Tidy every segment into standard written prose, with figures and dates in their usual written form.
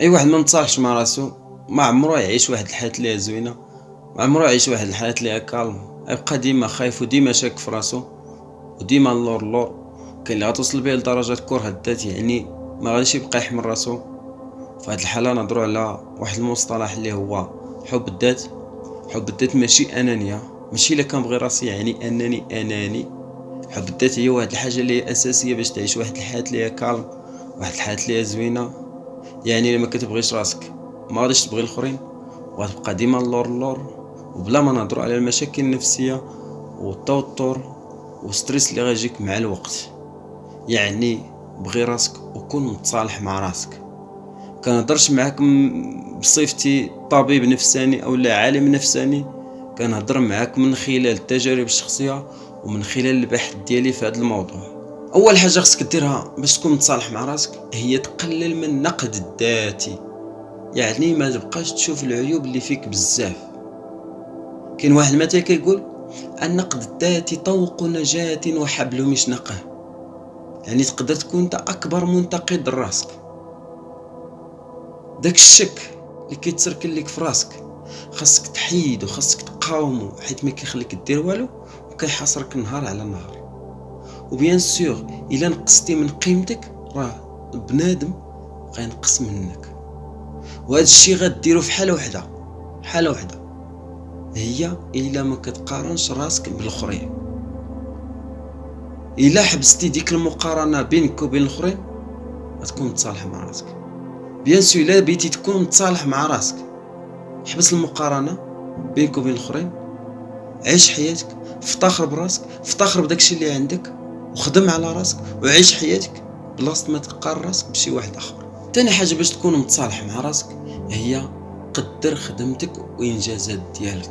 اي واحد ما متصالحش مع راسو ما عمرو يعيش واحد الحياة اللي هي زوينه، ما عمرو يعيش واحد الحياة اللي هي كالم، يبقى ديما خايف وديما شاك في راسو وديما اللور. كاين اللي غتوصل بيه لدرجة كره الذات، يعني ما غاديش يبقى يحمل راسو. في هاد الحالة نهضروا على واحد المصطلح اللي هو حب الذات. حب الذات ماشي انانية، ماشي الا كنبغي راسي يعني انني اناني. حب الذات هي واحد الحاجة اللي هي اساسية باش تعيش واحد الحياة اللي هي كالم، واحد الحياة اللي هي زوينة. يعني الا ما كتبغيش راسك ما غاديش تبغي الاخرين، وغتبقى ديما اللور. وبلا ما نهضروا على المشاكل النفسيه والتوتر والستريس اللي غيجيك مع الوقت. يعني بغي راسك وكون متصالح مع راسك. كنهضرش معاك بصفتي طبيب نفساني او لا عالم نفساني، كنهضر معاك من خلال التجارب الشخصيه ومن خلال البحث ديالي في هذا الموضوع. اول حاجه خصك ديرها باش تكون متصالح مع راسك هي تقلل من النقد الذاتي. يعني ما تبقاش تشوف العيوب اللي فيك بزاف. كاين واحد المثل كيقول النقد الذاتي طوق نجاة وحبل مشنقه. يعني تقدر تكون انت اكبر منتقد لراسك. داك الشك اللي كيتسركل لك في راسك خاصك تحيد وخاصك تقاومه، حيت ما كيخليك دير والو وكيحاصرك نهار على نهار. وبيان سور الا نقصتي من قيمتك راه بنادم غينقص منك. وهذا الشيء غديرو في حاله وحده، حاله وحده هي الا ما كتقارنش راسك بالاخرين. الا حبستي ديك المقارنه بينك وبين الاخرين غتكون متصالح مع راسك. بيان سور الا بغيتي تكون متصالح مع راسك حبس المقارنه بينك وبين الاخرين، عيش حياتك، افتخر براسك، افتخر بداكشي اللي عندك، وخدم على راسك وعيش حياتك بلاصه ما تقارن راسك بشي واحد اخر. تاني حاجه باش تكون متصالح مع راسك هي قدر خدمتك وانجازات ديالك،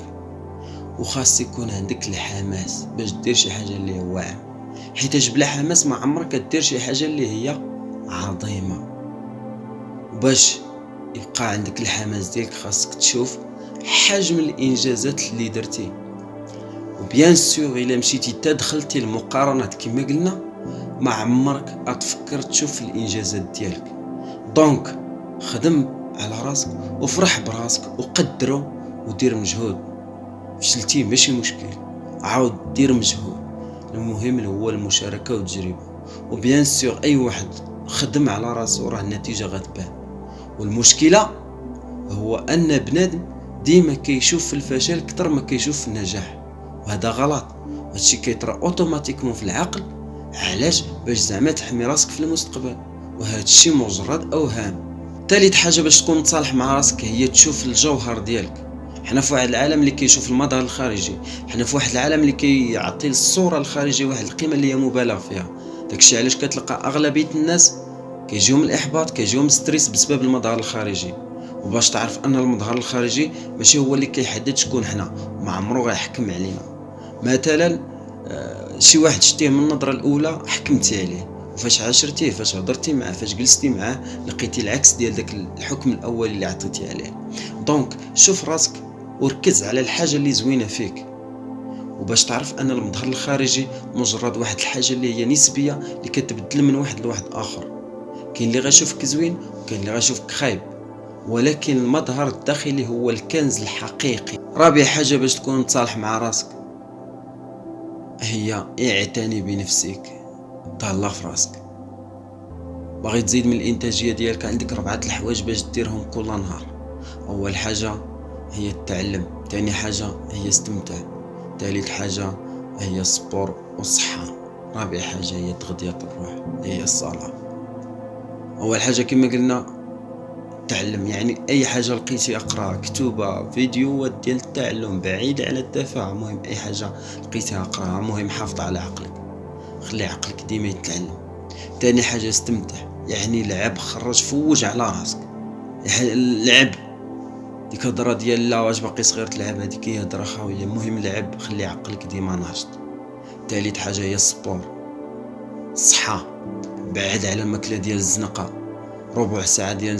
وخاص يكون عندك الحماس باش دير شي حاجه اللي هي واعره، حيت بلا حماس ما عمرك كدير شي حاجه اللي هي عظيمه. وباش يبقى عندك الحماس ديالك خاصك تشوف حجم الانجازات اللي درتي. وبيان سور الا مشيتي تدخلتي المقارنات كما قلنا ما عمرك غتفكر تشوف الانجازات ديالك. دونك خدم على راسك وفرح براسك وقدره ودير مجهود. فشلتي ماشي مشكل، عاود دير مجهود. المهم هو المشاركه والتجربه. وبيان سور اي واحد خدم على راسو راه النتيجه غتبان. والمشكله هو ان بنادم ديما كيشوف الفشل اكثر ما كيشوف النجاح، وهذا غلط. هادشي كيطرا اوتوماتيكمون في العقل. علاش؟ باش زعما تحمي راسك في المستقبل، وهادشي مجرد اوهام. ثالث حاجه باش تكون متصالح مع راسك هي تشوف الجوهر ديالك. حنا في واحد العالم اللي كيشوف المظهر الخارجي، حنا في واحد العالم اللي كيعطي الصوره الخارجيه واحد القيمه اللي هي مبالغ فيها. داكشي علاش كتلقى اغلبيه الناس كيجيهم الاحباط، كيجيهم ستريس بسبب المظهر الخارجي. وباش تعرف ان المظهر الخارجي ماشي هو اللي كيحدد شكون حنا، ما عمرو غيحكم علينا. مثلا شي واحد شتيه من النظره الاولى حكمتي عليه، وفاش عاشرتيه فاش هضرتي معاه فاش جلستي معاه لقيتي العكس ديال داك الحكم الاولي اللي عطيتي عليه. دونك شوف راسك وركز على الحاجه اللي زوينه فيك. وباش تعرف ان المظهر الخارجي مجرد واحد الحاجه اللي هي نسبيه اللي كتبدل من واحد لواحد اخر. كاين اللي غيشوفك زوين وكاين اللي غيشوفك خايب، ولكن المظهر الداخلي هو الكنز الحقيقي. رابع حاجه باش تكون متصالح مع راسك هي اعتني بنفسك. تهلا في راسك. باغي تزيد من الانتاجيه ديالك عندك 4 الحوايج باش ديرهم كل نهار. اول حاجه هي التعلم، ثاني حاجه هي استمتاع، ثالث حاجه هي السبور والصحه، رابع حاجه هي تغذيه الروح هي الصلاه. اول حاجه كما قلنا تعلم، يعني اي حاجه لقيتي اقرا، كتوبه، فيديوهات ديال التعلم بعيد على التفاهه. المهم اي حاجه لقيتها اقراها. المهم حافظ على عقلك، خلي عقلك ديما يتعلم. تاني حاجه استمتع، يعني لعب، خرج، فوج على راسك. لعب ديك الهضره ديال لا واش باقي صغير تلعب، هذيك هي هضره خاويه. المهم لعب، خلي عقلك ديما ناشط. ثالث حاجه هي السبور. الصحه، بعد على الماكله ديال الزنقه، ربع ساعه ديال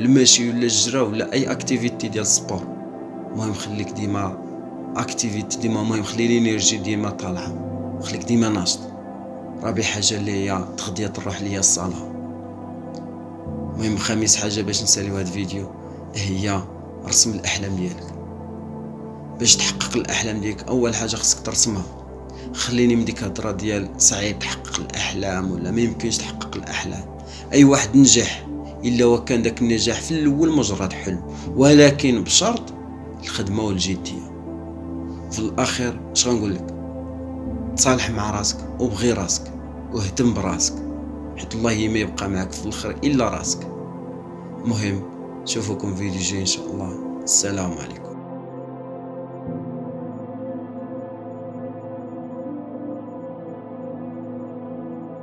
المشي ولا الجرا ولا اي اكتيفيتي ديال السبور. المهم خليك ديما اكتيفيتي ديما، المهم خلي الانرجي ديما طالعه، خليك ديما ناشط. رابع حاجه اللي هي تغذيه الروح اللي هي الصلاه. المهم خامس حاجه باش نساليو هذا الفيديو هي رسم الاحلام ديالك. باش تحقق الاحلام ديالك اول حاجه خصك ترسمها. خليني من ديك الهضره ديال صعيب تحقق الاحلام ولا ما يمكنش تحقق الاحلام. اي واحد نجح الا وكان داك النجاح في الاول مجرد حلم، ولكن بشرط الخدمه والجديه. في الاخير اش غنقول لك؟ تصالح مع راسك وبغي راسك واهتم براسك، حيت الله ما يبقى معك في الاخر الا راسك. المهم نشوفكم فيديو جاي ان شاء الله. السلام عليكم.